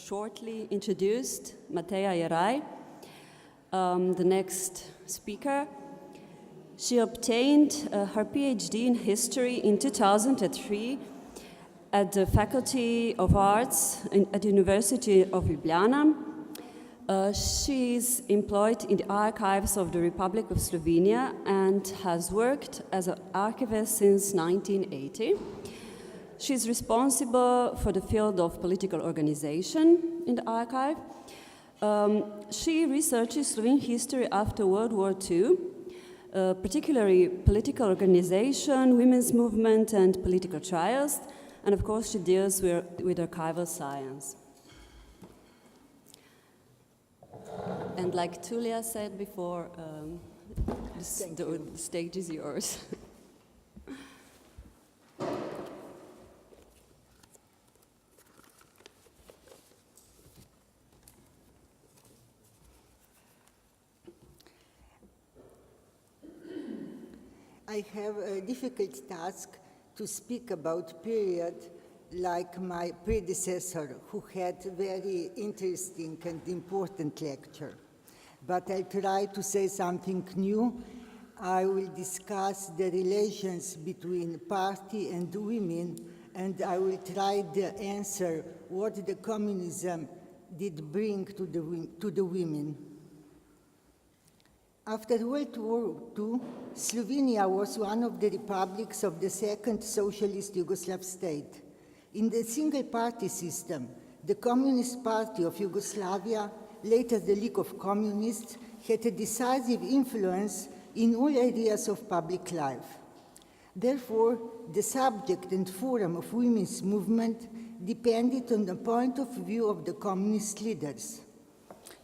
shortly introduced Mateja Jeraj, the next speaker. She obtained her PhD in history in 2003 at the Faculty of Arts at the University of Ljubljana. She is employed in the archives of the Republic of Slovenia and has worked as an archivist since 1980. She is responsible for the field of political organization in the archive. She researches Slovene history after World War II, particularly political organization, women's movement, and political trials. And of course, she deals with archival science. And like Tulia said before, the stage is yours. I have a difficult task to speak about period like my predecessor, who had very interesting and important lecture. But I'll try to say something new. I will discuss the relations between party and women, and I will try to answer what the communism did bring to the women. After World War II, Slovenia was one of the republics of the second socialist Yugoslav state. In the single-party system, the Communist Party of Yugoslavia, later the League of Communists, had a decisive influence in all areas of public life. Therefore, the subject and forum of women's movement depended on the point of view of the communist leaders.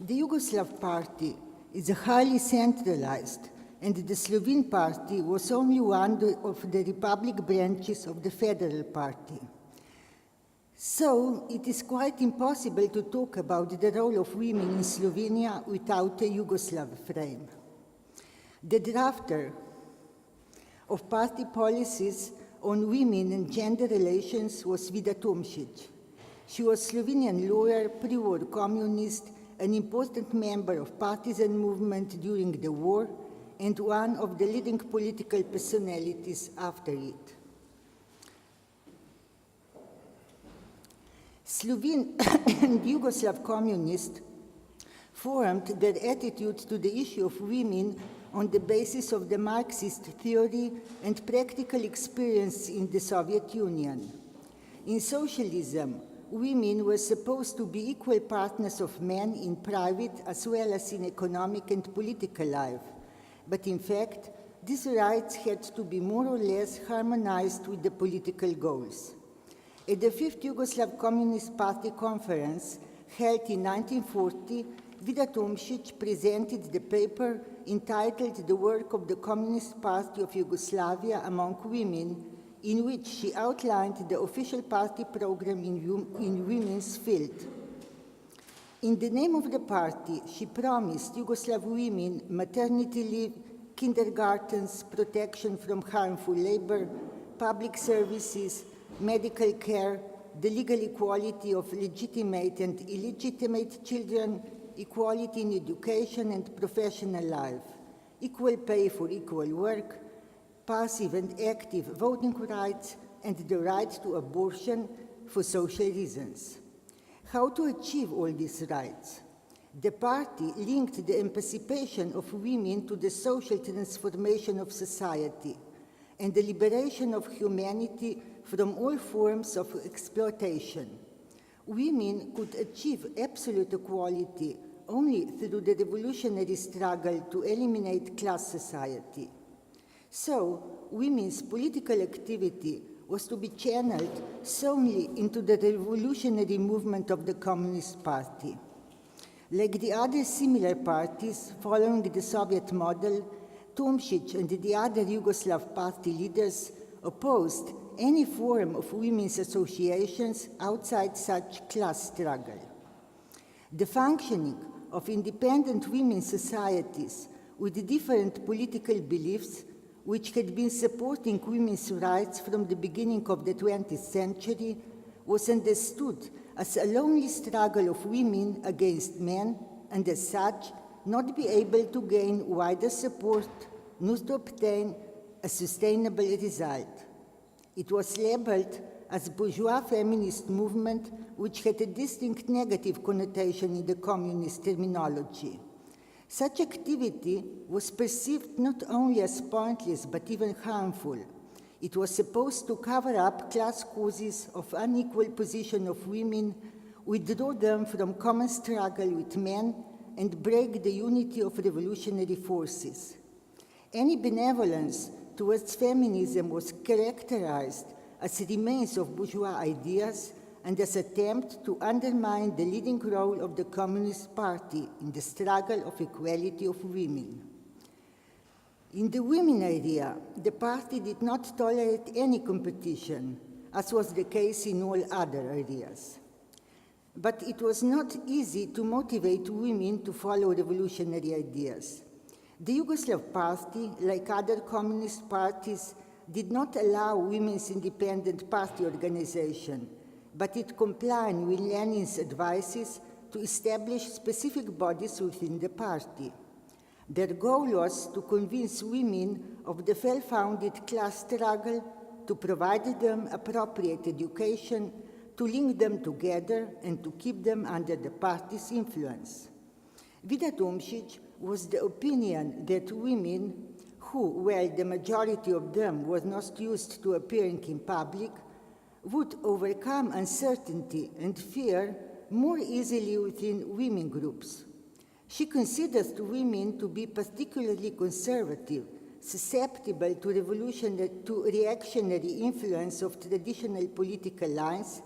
The Yugoslav Party is highly centralized, and the Slovene Party was only one of the republic branches of the Federal Party. So it is quite impossible to talk about the role of women in Slovenia without a Yugoslav frame. The drafter of party policies on women and gender relations was Vida Tomšič. She was a Slovenian lawyer, pre-war communist, an important member of partisan movement during the war, and one of the leading political personalities after it. Slovene and Yugoslav communists formed their attitude to the issue of women on the basis of the Marxist theory and practical experience in the Soviet Union. In socialism, women were supposed to be equal partners of men in private as well as in economic and political life. But in fact, these rights had to be more or less harmonized with the political goals. At the Fifth Yugoslav Communist Party conference, held in 1940, Vida Tomšič presented the paper entitled The Work of the Communist Party of Yugoslavia Among Women, in which she outlined the official party program in women's field. In the name of the party, she promised Yugoslav women maternity leave, kindergartens, protection from harmful labor, public services, medical care, the legal equality of legitimate and illegitimate children, equality in education and professional life, equal pay for equal work, passive and active voting rights, and the right to abortion for social reasons. How to achieve all these rights? The party linked the emancipation of women to the social transformation of society and the liberation of humanity from all forms of exploitation. Women could achieve absolute equality only through the revolutionary struggle to eliminate class society. So, women's political activity was to be channeled solely into the revolutionary movement of the Communist Party. Like the other similar parties following the Soviet model, Tomšič and the other Yugoslav party leaders opposed any form of women's associations outside such class struggle. The functioning of independent women's societies with different political beliefs, which had been supporting women's rights from the beginning of the 20th century, was understood as a lonely struggle of women against men, and as such, not be able to gain wider support nor to obtain a sustainable result. It was labeled as bourgeois feminist movement, which had a distinct negative connotation in the communist terminology. Such activity was perceived not only as pointless but even harmful. It was supposed to cover up class causes of unequal position of women, withdraw them from common struggle with men, and break the unity of revolutionary forces. Any benevolence towards feminism was characterized as remains of bourgeois ideas and as attempt to undermine the leading role of the Communist Party in the struggle of equality of women. In the women area, the party did not tolerate any competition, as was the case in all other areas. But it was not easy to motivate women to follow revolutionary ideas. The Yugoslav Party, like other communist parties, did not allow women's independent party organization, but it complied with Lenin's advices to establish specific bodies within the party. Their goal was to convince women of the well-founded class struggle, to provide them appropriate education, to link them together, and to keep them under the party's influence. Vida Tomšić was the opinion that women who, while the majority of them was not used to appearing in public, would overcome uncertainty and fear more easily within women groups. She considers women to be particularly conservative, susceptible to reactionary influence of traditional political lines,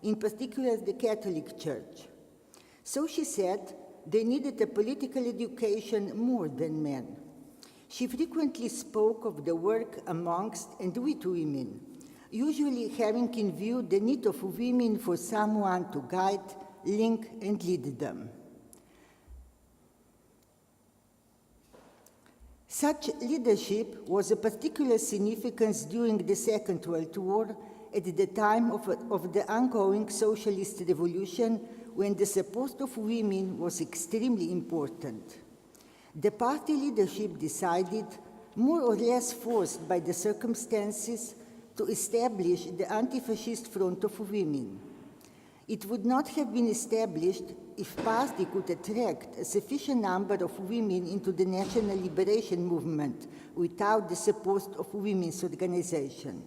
in particular the Catholic Church. So she said they needed a political education more than men. She frequently spoke of the work amongst and with women, usually having in view the need of women for someone to guide, link, and lead them. Such leadership was of particular significance during the Second World War, at the time of the ongoing socialist revolution, when the support of women was extremely important. The party leadership decided, more or less forced by the circumstances, to establish the anti-fascist front of women. It would not have been established if party could attract a sufficient number of women into the national liberation movement without the support of women's organization.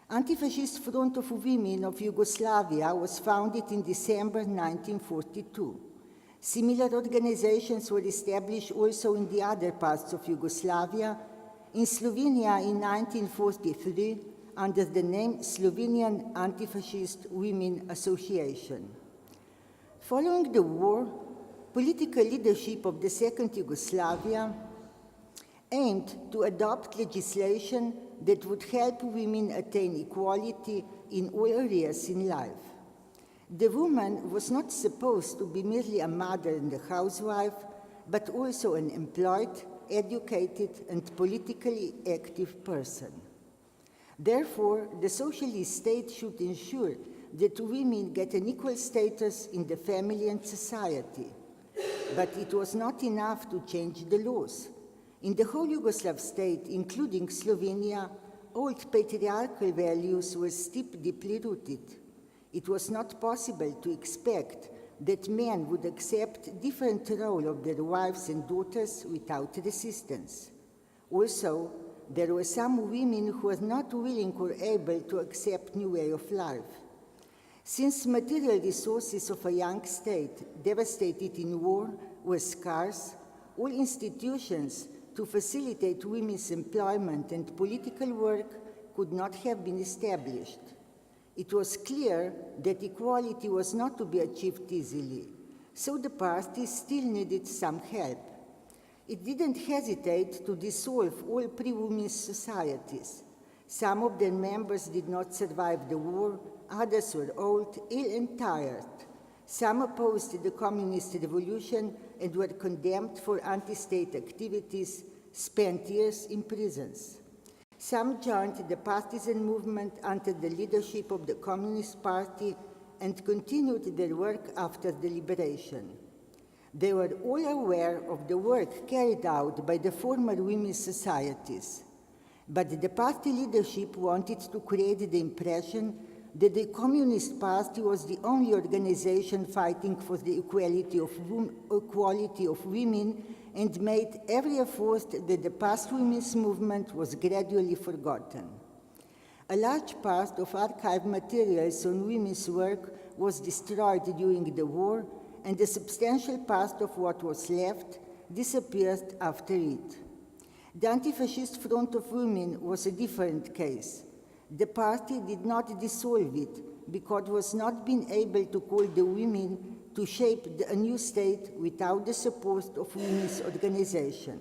Anti-Fascist Front of Women of Yugoslavia was founded in December 1942. Similar organizations were established also in the other parts of Yugoslavia, in Slovenia in 1943 under the name Slovenian Anti-Fascist Women Association. Following the war, political leadership of the Second Yugoslavia aimed to adopt legislation that would help women attain equality in all areas in life. The woman was not supposed to be merely a mother and a housewife, but also an employed, educated, and politically active person. Therefore, the socialist state should ensure that women get an equal status in the family and society. But it was not enough to change the laws. In the whole Yugoslav state, including Slovenia, old patriarchal values were deeply rooted. It was not possible to expect that men would accept different role of their wives and daughters without resistance. Also, there were some women who were not willing or able to accept new way of life. Since material resources of a young state devastated in war were scarce, all institutions to facilitate women's employment and political work could not have been established. It was clear that equality was not to be achieved easily, so the party still needed some help. It didn't hesitate to dissolve all pre-women's societies. Some of their members did not survive the war, others were old, ill, and tired. Some opposed the communist revolution and were condemned for anti-state activities, spent years in prisons. Some joined the partisan movement under the leadership of the Communist Party and continued their work after the liberation. They were all aware of the work carried out by the former women's societies, but the party leadership wanted to create the impression that the Communist Party was the only organization fighting for the equality of women, and made every effort that the past women's movement was gradually forgotten. A large part of archived materials on women's work was destroyed during the war, and a substantial part of what was left disappeared after it. The Anti-Fascist Front of Women was a different case. The party did not dissolve it because it was not being able to call the women to shape a new state without the support of women's organization.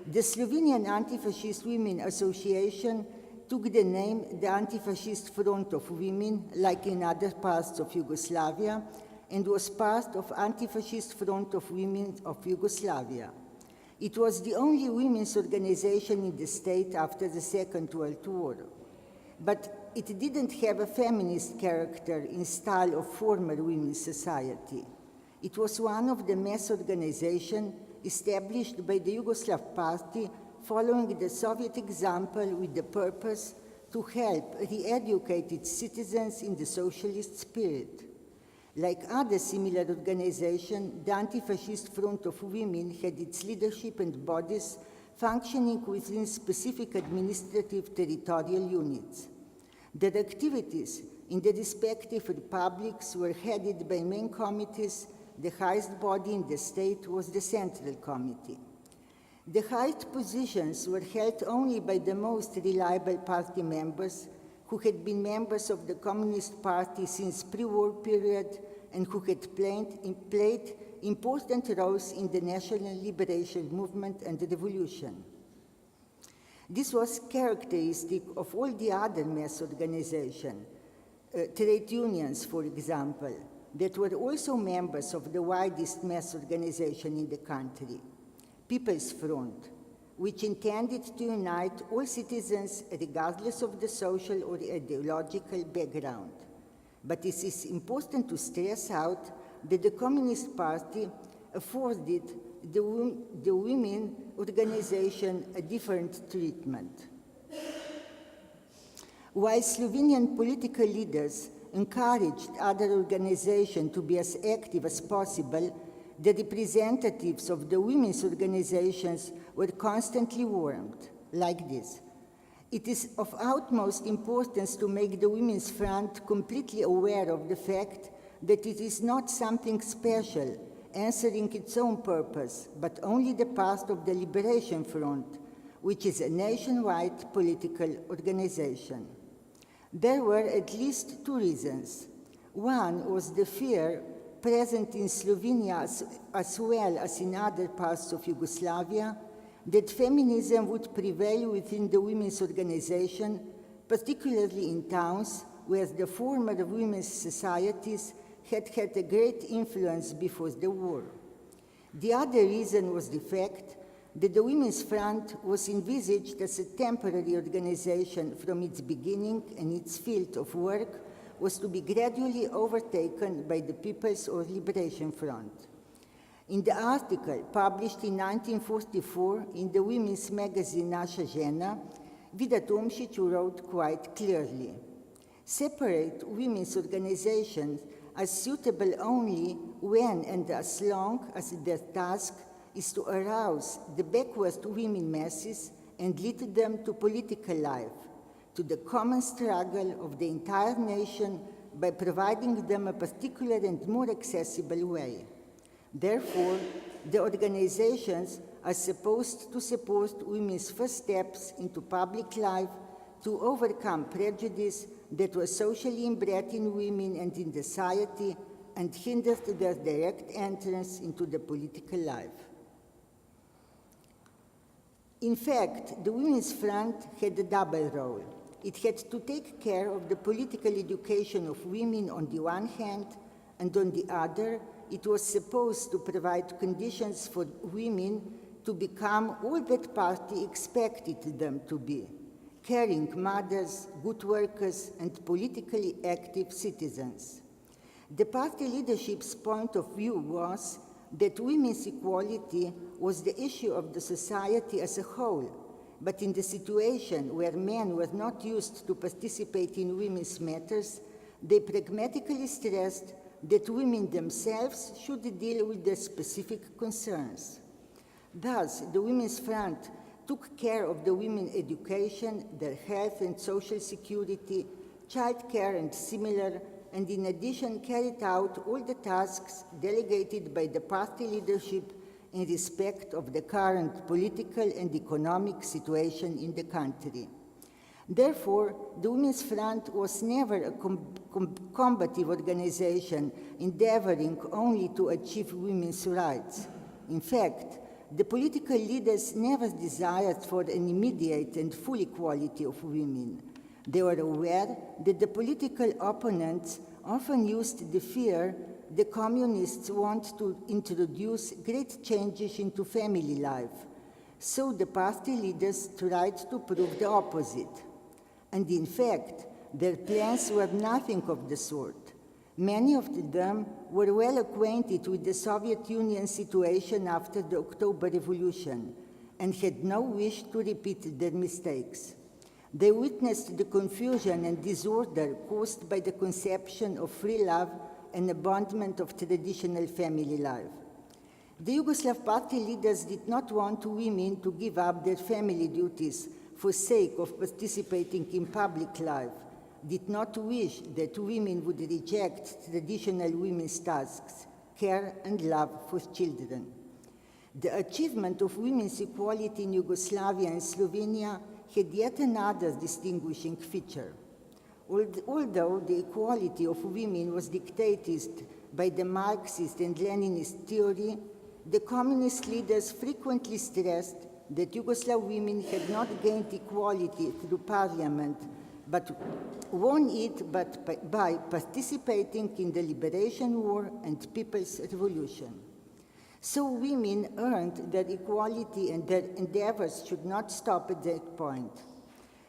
The Slovenian Anti-Fascist Women Association took the name the Anti-Fascist Front of Women, like in other parts of Yugoslavia, and was part of Anti-Fascist Front of Women of Yugoslavia. It was the only women's organization in the state after the Second World War. But it didn't have a feminist character in style of former women's society. It was one of the mass organizations established by the Yugoslav Party following the Soviet example with the purpose to help re-educate its citizens in the socialist spirit. Like other similar organizations, the Anti-Fascist Front of Women had its leadership and bodies functioning within specific administrative territorial units. Their activities in the respective republics were headed by main committees. The highest body in the state was the Central Committee. The highest positions were held only by the most reliable party members who had been members of the Communist Party since pre-war period and who had played important roles in the national liberation movement and the revolution. This was characteristic of all the other mass organizations, trade unions, for example, that were also members of the widest mass organization in the country, People's Front, which intended to unite all citizens regardless of the social or ideological background. But it is important to stress out that the Communist Party afforded the women organization a different treatment. While Slovenian political leaders encouraged other organizations to be as active as possible, the representatives of the women's organizations were constantly warned, like this. It is of utmost importance to make the Women's Front completely aware of the fact that it is not something special, answering its own purpose, but only the part of the Liberation Front, which is a nationwide political organization. There were at least two reasons. One was the fear present in Slovenia as well as in other parts of Yugoslavia that feminism would prevail within the women's organization, particularly in towns where the former women's societies had had a great influence before the war. The other reason was the fact that the Women's Front was envisaged as a temporary organization from its beginning, and its field of work was to be gradually overtaken by the People's or Liberation Front. In the article published in 1944 in the women's magazine Naša žena, Vida Tomšič wrote quite clearly, "Separate women's organizations as suitable only when and as long as their task is to arouse the backward women masses and lead them to political life, to the common struggle of the entire nation by providing them a particular and more accessible way. Therefore, the organizations are supposed to support women's first steps into public life, to overcome prejudice that was socially inbred in women and in society and hindered their direct entrance into the political life." In fact, the Women's Front had a double role. It had to take care of the political education of women on the one hand, and on the other, it was supposed to provide conditions for women to become all that party expected them to be: caring mothers, good workers, and politically active citizens. The party leadership's point of view was that women's equality was the issue of the society as a whole, but in the situation where men were not used to participate in women's matters, they pragmatically stressed that women themselves should deal with their specific concerns. Thus, the Women's Front took care of the women's education, their health and social security, child care and similar, and in addition carried out all the tasks delegated by the party leadership in respect of the current political and economic situation in the country. Therefore, the Women's Front was never a combative organization endeavoring only to achieve women's rights. In fact, the political leaders never desired for an immediate and full equality of women. They were aware that the political opponents often used the fear the communists want to introduce great changes into family life. So the party leaders tried to prove the opposite. And in fact, their plans were nothing of the sort. Many of them were well acquainted with the Soviet Union situation after the October Revolution and had no wish to repeat their mistakes. They witnessed the confusion and disorder caused by the conception of free love and abandonment of traditional family life. The Yugoslav party leaders did not want women to give up their family duties for sake of participating in public life, did not wish that women would reject traditional women's tasks, care and love for children. The achievement of women's equality in Yugoslavia and Slovenia had yet another distinguishing feature. Although the equality of women was dictated by the Marxist and Leninist theory, the communist leaders frequently stressed that Yugoslav women had not gained equality through parliament, but won it by participating in the Liberation War and People's Revolution. So women earned their equality and their endeavors should not stop at that point.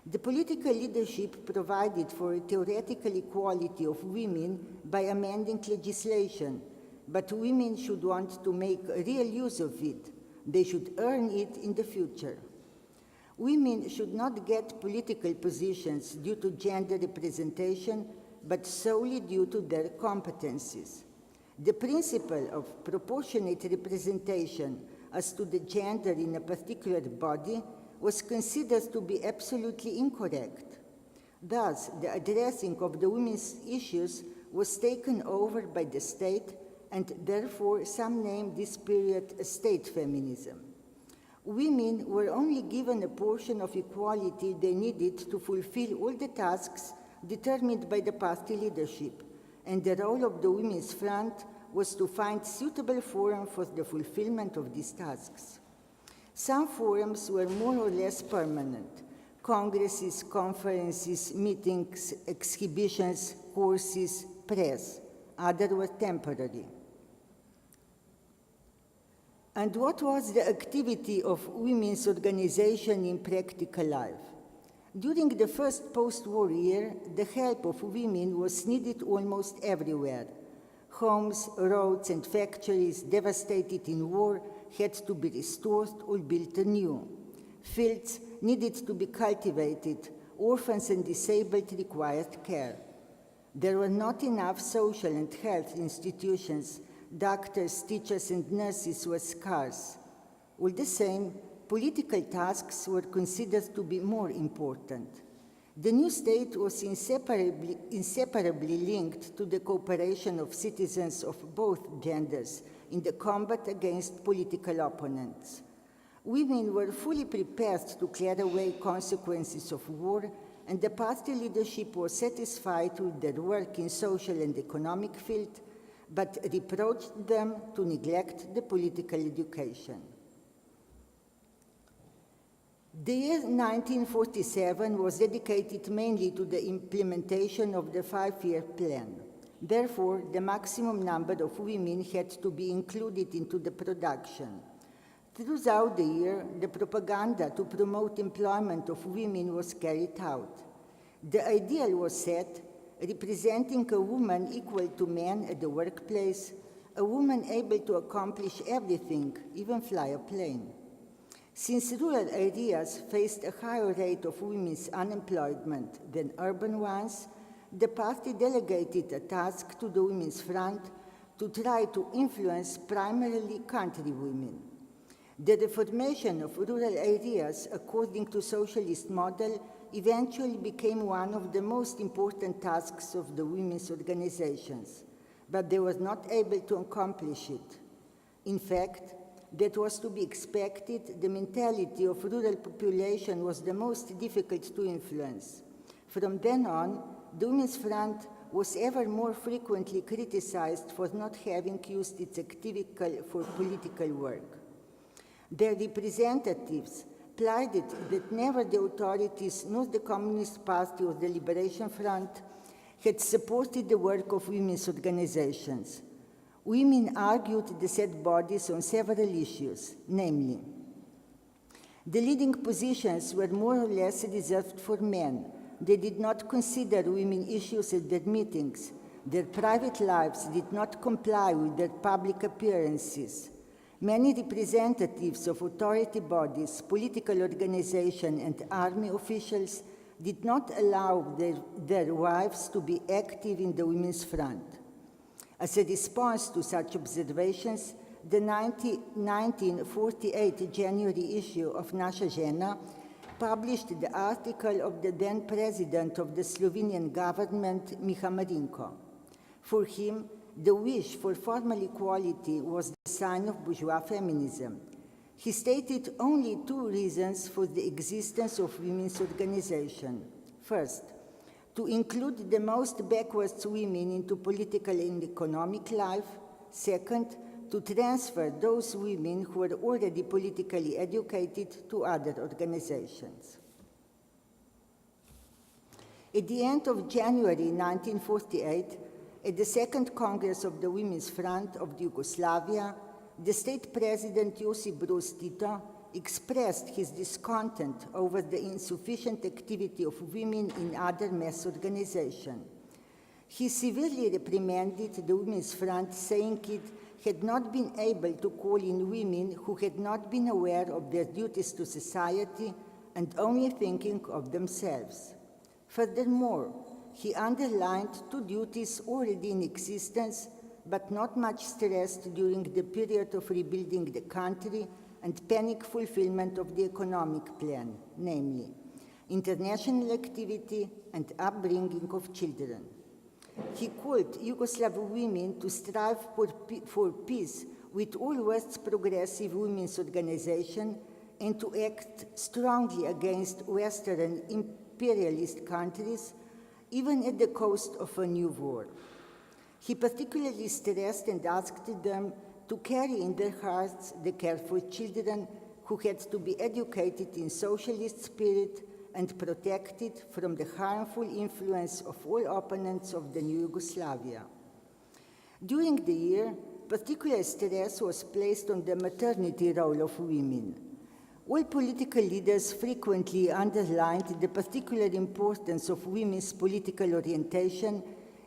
The political leadership provided for a theoretical equality of women by amending legislation, but women should want to make real use of it. They should earn it in the future. Women should not get political positions due to gender representation, but solely due to their competencies. The principle of proportionate representation as to the gender in a particular body was considered to be absolutely incorrect. Thus, the addressing of the women's issues was taken over by the state, and therefore some named this period state feminism. Women were only given a portion of equality they needed to fulfill all the tasks determined by the party leadership, and the role of the Women's Front was to find suitable forum for the fulfillment of these tasks. Some forums were more or less permanent: congresses, conferences, meetings, exhibitions, courses, press. Others were temporary. And what was the activity of women's organization in practical life? During the first post-war year, the help of women was needed almost everywhere. Homes, roads, and factories devastated in war had to be restored or built anew. Fields needed to be cultivated. Orphans and disabled required care. There were not enough social and health institutions. Doctors, teachers, and nurses were scarce. All the same, political tasks were considered to be more important. The new state was inseparably linked to the cooperation of citizens of both genders in the combat against political opponents. Women were fully prepared to clear away consequences of war, and the party leadership was satisfied with their work in social and economic field, but reproached them to neglect the political education. The year 1947 was dedicated mainly to the implementation of the 5-year plan. Therefore, the maximum number of women had to be included into the production. Throughout the year, the propaganda to promote employment of women was carried out. The ideal was set, representing a woman equal to men at the workplace, a woman able to accomplish everything, even fly a plane. Since rural areas faced a higher rate of women's unemployment than urban ones, the party delegated a task to the Women's Front to try to influence primarily country women. The reformation of rural areas according to socialist model eventually became one of the most important tasks of the women's organizations, but they were not able to accomplish it. In fact, that was to be expected. The mentality of rural population was the most difficult to influence. From then on, the Women's Front was ever more frequently criticized for not having used its activity for political work. Their representatives pleaded that never the authorities nor the Communist Party or the Liberation Front had supported the work of women's organizations. Women argued the said bodies on several issues, namely, the leading positions were more or less reserved for men. They did not consider women issues at their meetings. Their private lives did not comply with their public appearances. Many representatives of authority bodies, political organizations, and army officials did not allow their wives to be active in the Women's Front. As a response to such observations, the 1948 January issue of Naša žena published the article of the then president of the Slovenian government, Miha Marinko. For him, the wish for formal equality was the sign of bourgeois feminism. He stated only two reasons for the existence of women's organization. First, to include the most backward women into political and economic life. Second, to transfer those women who were already politically educated to other organizations. At the end of January 1948, at the Second Congress of the Women's Front of Yugoslavia, the state president Josip Broz Tito expressed his discontent over the insufficient activity of women in other mass organizations. He severely reprimanded the Women's Front, saying it had not been able to call in women who had not been aware of their duties to society and only thinking of themselves. Furthermore, he underlined two duties already in existence, but not much stressed during the period of rebuilding the country and panic fulfillment of the economic plan, namely, international activity and upbringing of children. He called Yugoslav women to strive for peace with all West's progressive women's organizations and to act strongly against Western imperialist countries, even at the cost of a new war. He particularly stressed and asked them to carry in their hearts the care for children who had to be educated in socialist spirit and protected from the harmful influence of all opponents of the new Yugoslavia. During the year, particular stress was placed on the maternity role of women. All political leaders frequently underlined the particular importance of women's political orientation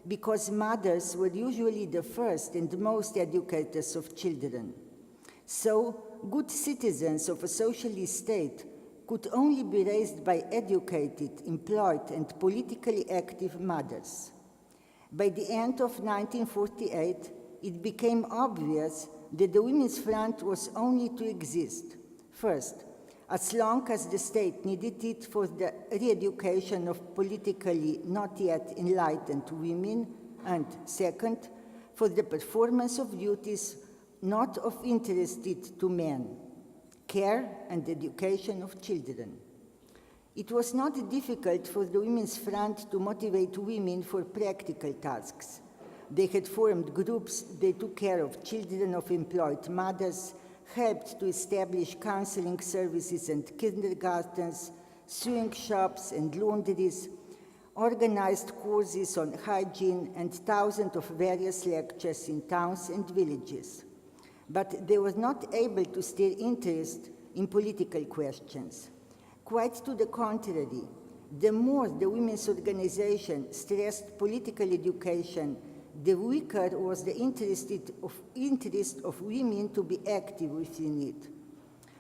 because mothers were usually the first and most educators of children. So, good citizens of a socialist state could only be raised by educated, employed, and politically active mothers. By the end of 1948, it became obvious that the Women's Front was only to exist, first, as long as the state needed it for the re-education of politically not yet enlightened women, and second, for the performance of duties not of interest to men, care and education of children. It was not difficult for the Women's Front to motivate women for practical tasks. They had formed groups, they took care of children of employed mothers, helped to establish counseling services and kindergartens, sewing shops and laundries, organized courses on hygiene, and thousands of various lectures in towns and villages. but they were not able to stir interest in political questions. Quite to the contrary, the more the women's organization stressed political education, the weaker was the interest of women to be active within it.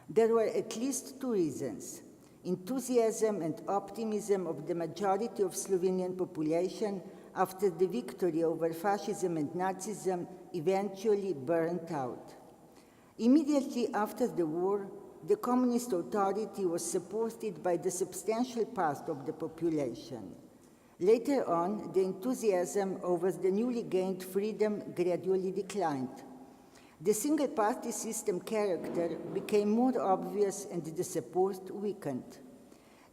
There were at least two reasons: enthusiasm and optimism of the majority of Slovenian population after the victory over fascism and Nazism eventually burnt out. Immediately after the war, the communist authority was supported by the substantial part of the population. Later on, the enthusiasm over the newly gained freedom gradually declined. The single-party system character became more obvious and the support weakened.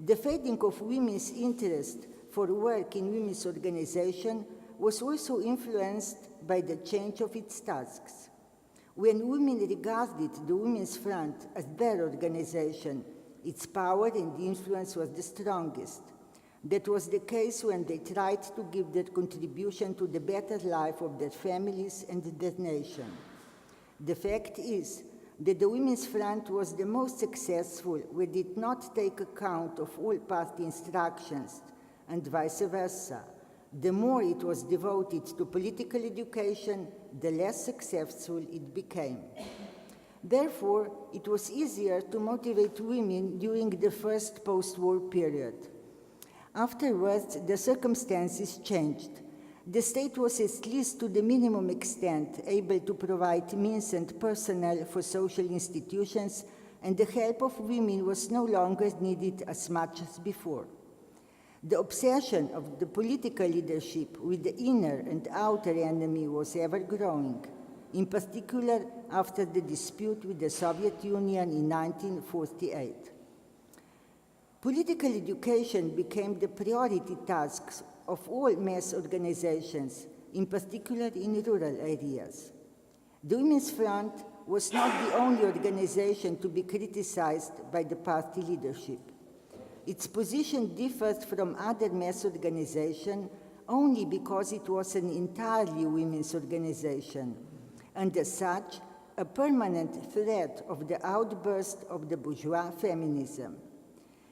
The fading of women's interest for work in women's organization was also influenced by the change of its tasks. When women regarded the Women's Front as their organization, its power and influence was the strongest. That was the case when they tried to give their contribution to the better life of their families and their nation. The fact is that the Women's Front was the most successful when it did not take account of all party instructions, and vice versa. The more it was devoted to political education, the less successful it became. Therefore, it was easier to motivate women during the first post-war period. Afterwards, the circumstances changed. The state was, at least to the minimum extent, able to provide means and personnel for social institutions, and the help of women was no longer needed as much as before. The obsession of the political leadership with the inner and outer enemy was ever growing, in particular after the dispute with the Soviet Union in 1948. Political education became the priority task of all mass organizations, in particular in rural areas. The Women's Front was not the only organization to be criticized by the party leadership. Its position differed from other mass organizations only because it was an entirely women's organization, and as such, a permanent threat of the outburst of the bourgeois feminism.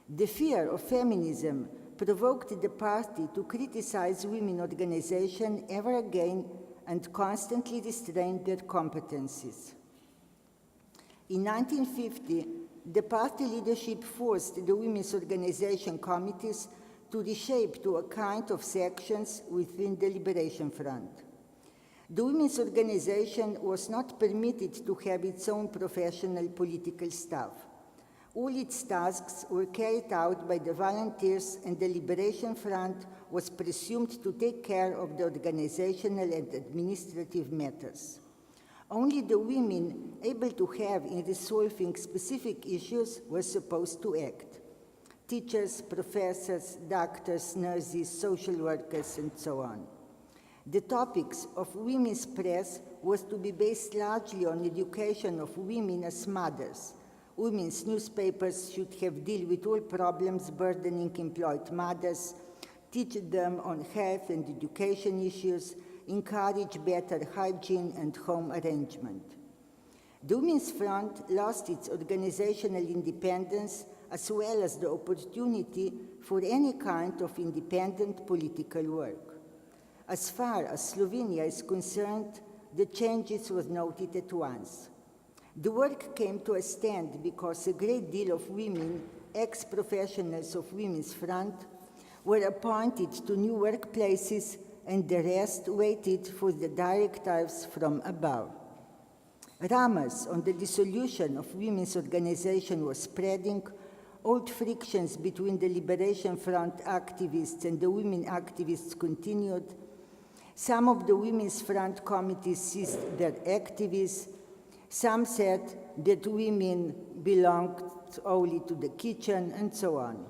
The fear of feminism provoked the party to criticize women organizations ever again and constantly restrain their competencies. In 1950, the party leadership forced the women's organization committees to reshape to a kind of sections within the Liberation Front. The women's organization was not permitted to have its own professional political staff. All its tasks were carried out by the volunteers, and the Liberation Front was presumed to take care of the organizational and administrative matters. Only the women able to have in resolving specific issues were supposed to act. Teachers, professors, doctors, nurses, social workers, and so on. The topics of women's press was to be based largely on education of women as mothers. Women's newspapers should have dealt with all problems burdening employed mothers, teach them on health and education issues, encourage better hygiene and home arrangement. The Women's Front lost its organizational independence as well as the opportunity for any kind of independent political work. As far as Slovenia is concerned, the changes were noted at once. The work came to a stand because a great deal of women, ex-professionals of Women's Front, were appointed to new workplaces, and the rest waited for the directives from above. Rumors on the dissolution of women's organization were spreading. Old frictions between the Liberation Front activists and the women activists continued. Some of the Women's Front committees ceased their activities. Some said that women belonged only to the kitchen, and so on.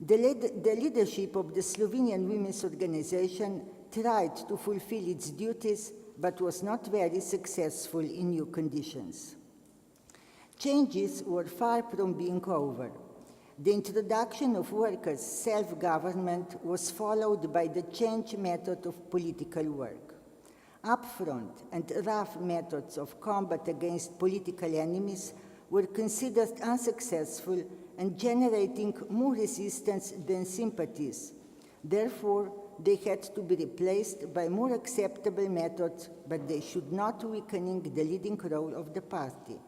The leadership of the Slovenian Women's Organization tried to fulfill its duties, but was not very successful in new conditions. Changes were far from being over. The introduction of workers' self-government was followed by the change method of political work. Upfront and rough methods of combat against political enemies were considered unsuccessful and generating more resistance than sympathies. Therefore, they had to be replaced by more acceptable methods, but they should not weaken the leading role of the party.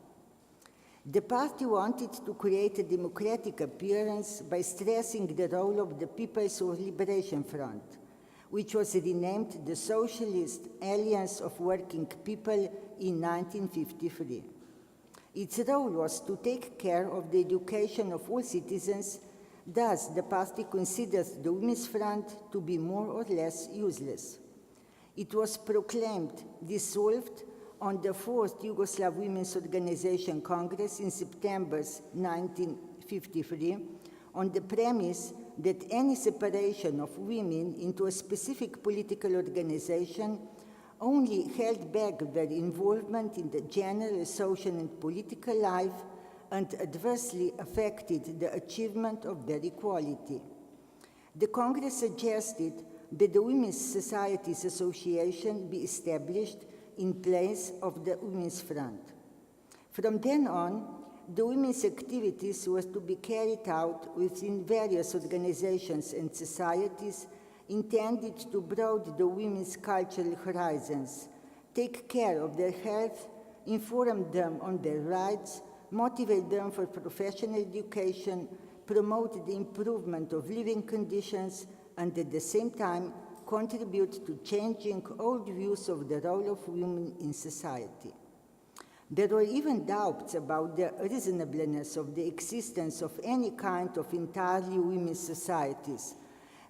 The party wanted to create a democratic appearance by stressing the role of the People's Liberation Front, which was renamed the Socialist Alliance of Working People in 1953. Its role was to take care of the education of all citizens. Thus, the party considers the Women's Front to be more or less useless. It was proclaimed dissolved on the Fourth Yugoslav Women's Organization Congress in September 1953 on the premise that any separation of women into a specific political organization only held back their involvement in the general social and political life and adversely affected the achievement of their equality. The Congress suggested that the Women's Societies Association be established in place of the Women's Front. From then on, the women's activities were to be carried out within various organizations and societies intended to broaden the women's cultural horizons, take care of their health, inform them on their rights, motivate them for professional education, promote the improvement of living conditions, and at the same time contribute to changing old views of the role of women in society. There were even doubts about the reasonableness of the existence of any kind of entirely women's societies,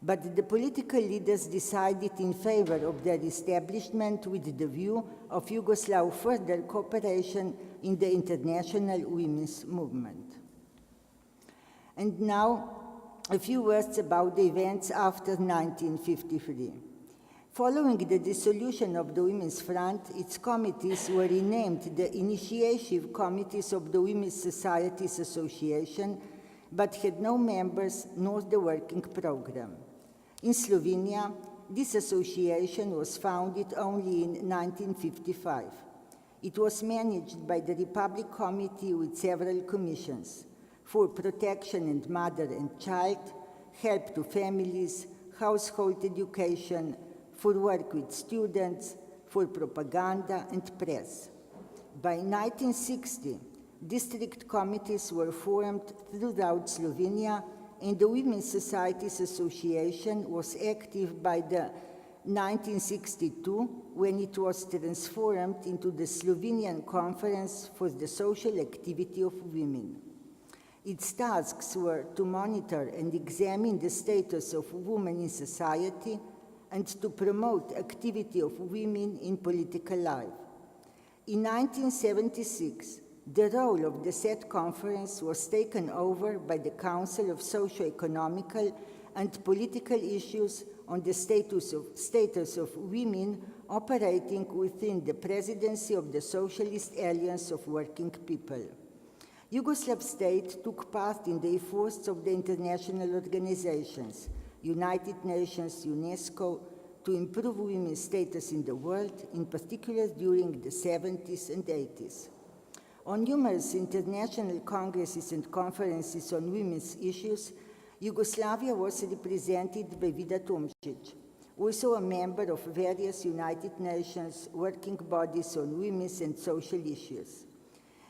but the political leaders decided in favor of their establishment with the view of Yugoslav further cooperation in the international women's movement. And now, a few words about the events after 1953. Following the dissolution of the Women's Front, its committees were renamed the Initiative Committees of the Women's Societies Association, but had no members nor the working program. In Slovenia, this association was founded only in 1955. It was managed by the Republic Committee with several commissions: for protection and mother and child, help to families, household education, for work with students, for propaganda and press. By 1960, district committees were formed throughout Slovenia, and the Women's Societies Association was active by the 1962, when it was transformed into the Slovenian Conference for the Social Activity of Women. Its tasks were to monitor and examine the status of women in society and to promote activity of women in political life. In 1976, the role of the said conference was taken over by the Council of Socio-Economical and Political Issues on the status of women operating within the presidency of the Socialist Alliance of Working People. Yugoslav state took part in the efforts of the international organizations, United Nations, UNESCO, to improve women's status in the world, in particular during the 70s and 80s. On numerous international congresses and conferences on women's issues, Yugoslavia was represented by Vida Tomšić, also a member of various United Nations working bodies on women's and social issues.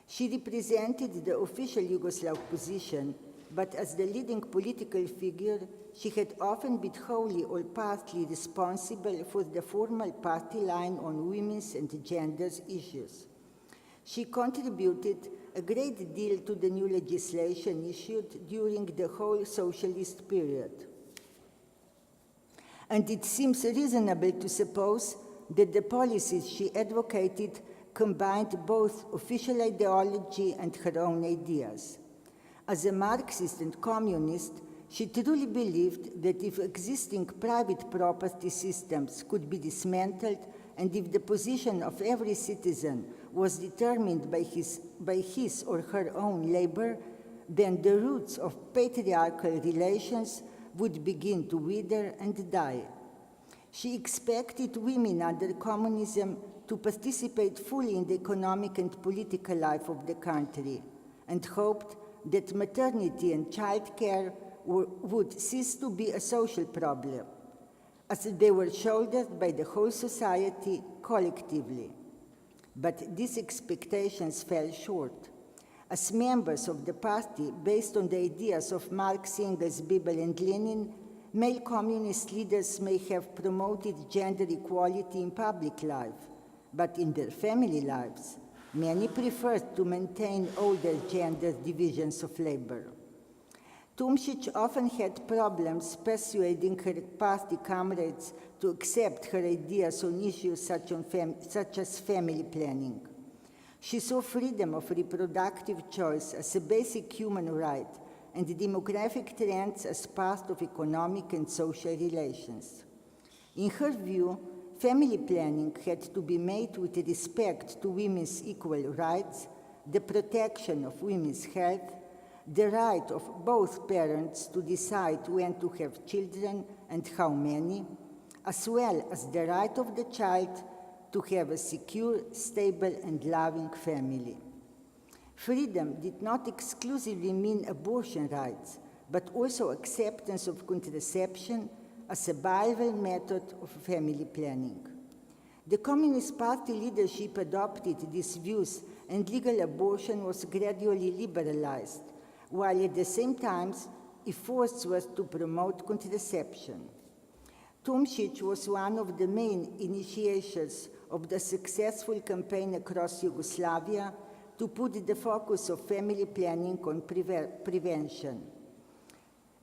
She represented the official Yugoslav position, but as the leading political figure, she had often been wholly or partly responsible for the formal party line on women's and gender issues. She contributed a great deal to the new legislation issued during the whole socialist period. And it seems reasonable to suppose that the policies she advocated combined both official ideology and her own ideas. As a Marxist and communist, she truly believed that if existing private property systems could be dismantled and if the position of every citizen was determined by his or her own labor, then the roots of patriarchal relations would begin to wither and die. She expected women under communism to participate fully in the economic and political life of the country, and hoped that maternity and childcare would cease to be a social problem, as they were shouldered by the whole society collectively. But these expectations fell short. As members of the party, based on the ideas of Marx, Engels, Bebel, and Lenin, male communist leaders may have promoted gender equality in public life, but in their family lives, many preferred to maintain older gender divisions of labor. Tomšič often had problems persuading her party comrades to accept her ideas on issues such as family planning. She saw freedom of reproductive choice as a basic human right and demographic trends as part of economic and social relations. In her view, family planning had to be made with respect to women's equal rights, the protection of women's health, the right of both parents to decide when to have children and how many, as well as the right of the child to have a secure, stable, and loving family. Freedom did not exclusively mean abortion rights, but also acceptance of contraception as a viable method of family planning. The Communist Party leadership adopted these views, and legal abortion was gradually liberalized, while at the same time efforts were to promote contraception. Tomšič was one of the main initiators of the successful campaign across Yugoslavia to put the focus of family planning on prevention.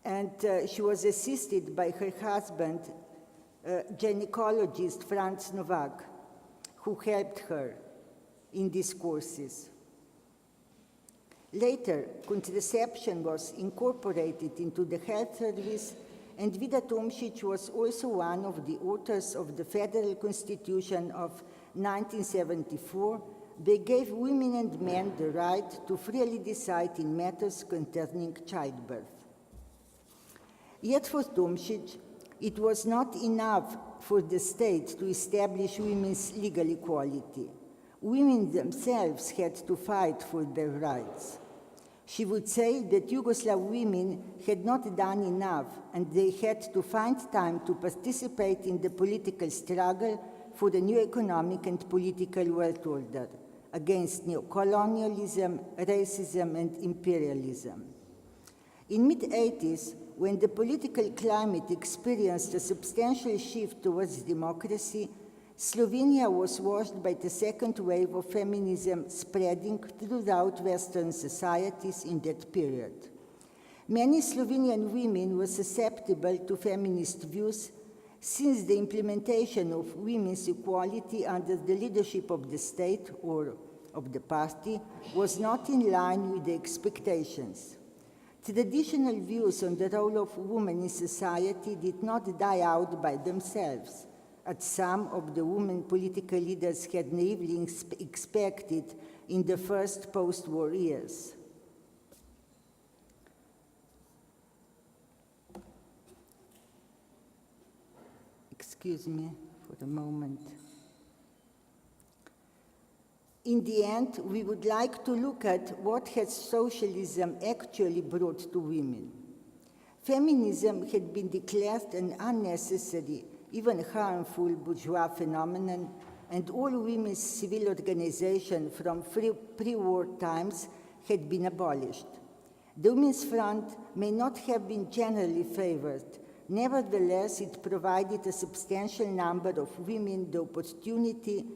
And she was assisted by her husband, gynecologist Franz Novak, who helped her in these courses. Later, contraception was incorporated into the health service, and Vida Tomšič was also one of the authors of the Federal Constitution of 1974. They gave women and men the right to freely decide in matters concerning childbirth. Yet for Tomšič, it was not enough for the state to establish women's legal equality. Women themselves had to fight for their rights. She would say that Yugoslav women had not done enough, and they had to find time to participate in the political struggle for the new economic and political world order against neocolonialism, racism, and imperialism. In mid-80s, when the political climate experienced a substantial shift towards democracy, Slovenia was washed by the second wave of feminism spreading throughout Western societies in that period. Many Slovenian women were susceptible to feminist views since the implementation of women's equality under the leadership of the state or of the party was not in line with the expectations. Traditional views on the role of women in society did not die out by themselves, as some of the women political leaders had naively expected in the first post-war years. Excuse me for a moment. In the end, we would like to look at what has socialism actually brought to women. Feminism had been declared an unnecessary, even harmful bourgeois phenomenon, and all women's civil organization from pre-war times had been abolished. The Women's Front may not have been generally favored. Nevertheless, it provided a substantial number of women the opportunity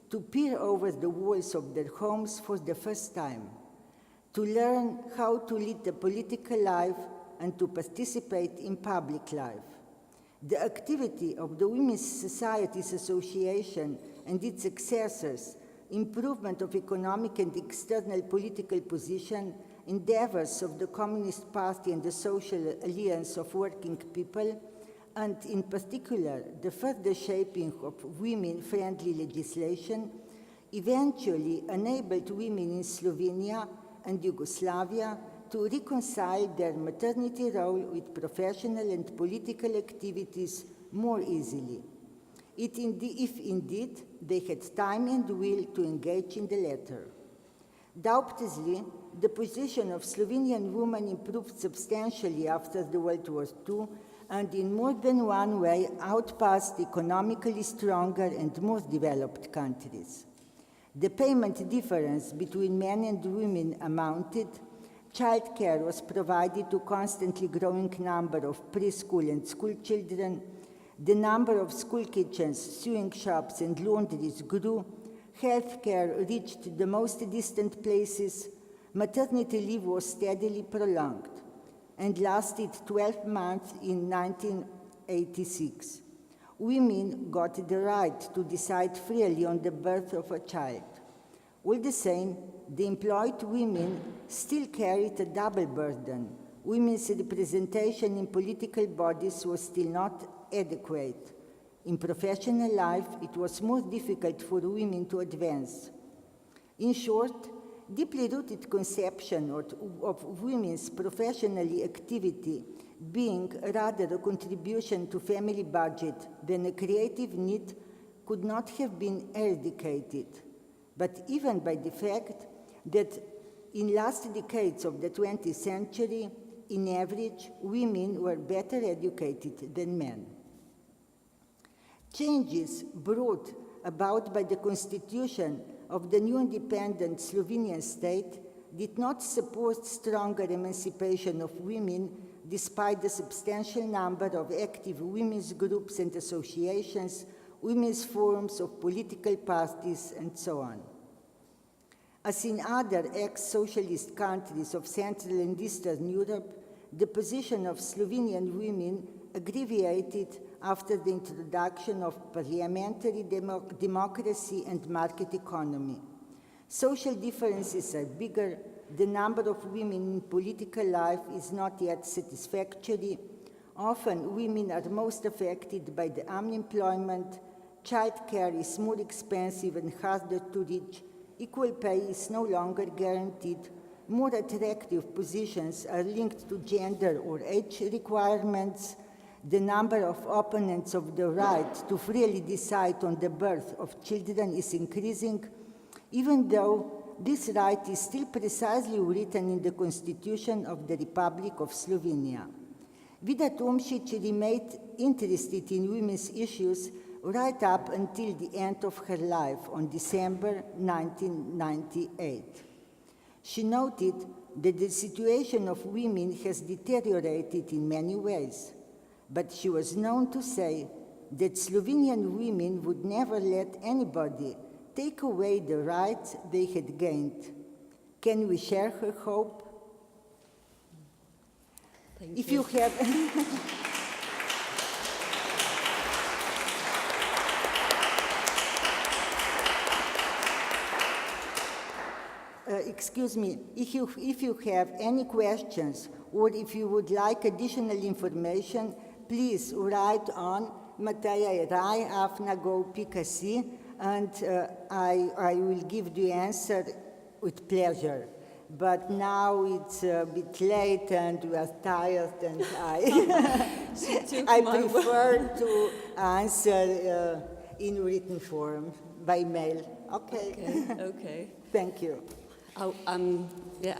to peer over the walls of their homes for the first time, to learn how to lead the political life and to participate in public life. The activity of the Women's Societies Association and its successors, improvement of economic and external political position, endeavors of the Communist Party and the Social Alliance of Working People, and in particular, the further shaping of women-friendly legislation, eventually enabled women in Slovenia and Yugoslavia to reconcile their maternity role with professional and political activities more easily. if indeed they had time and will to engage in the latter. Doubtlessly, the position of Slovenian women improved substantially after the World War II and in more than one way outpassed economically stronger and more developed countries. The payment difference between men and women amounted. Childcare was provided to a constantly growing number of preschool and school children. The number of school kitchens, sewing shops, and laundries grew. Healthcare reached the most distant places. Maternity leave was steadily prolonged and lasted 12 months in 1986. Women got the right to decide freely on the birth of a child. All the same, the employed women still carried a double burden. Women's representation in political bodies was still not adequate. In professional life, it was more difficult for women to advance. In short, deeply rooted conception of women's professional activity being rather a contribution to family budget than a creative need could not have been eradicated, but even by the fact that in last decades of the 20th century, in average, women were better educated than men. Changes brought about by the constitution of the new independent Slovenian state did not support stronger emancipation of women despite the substantial number of active women's groups and associations, women's forums of political parties, and so on. As in other ex-socialist countries of Central and Eastern Europe, the position of Slovenian women aggravated after the introduction of parliamentary democracy and market economy. Social differences are bigger, the number of women in political life is not yet satisfactory. Often women are most affected by the unemployment, childcare is more expensive and harder to reach, equal pay is no longer guaranteed, more attractive positions are linked to gender or age requirements, the number of opponents of the right to freely decide on the birth of children is increasing, even though this right is still precisely written in the Constitution of the Republic of Slovenia. Vida Tomšič remained interested in women's issues right up until the end of her life on December 1998. She noted that the situation of women has deteriorated in many ways, but she was known to say that Slovenian women would never let anybody take away the rights they had gained. Can we share her hope? If you have excuse me, if you have any questions or if you would like additional information, please write on mateja@afnago.si and I will give the answer with pleasure. But now it's a bit late and we are tired and I prefer to answer in written form by mail. Okay. Okay. Thank you. Yeah.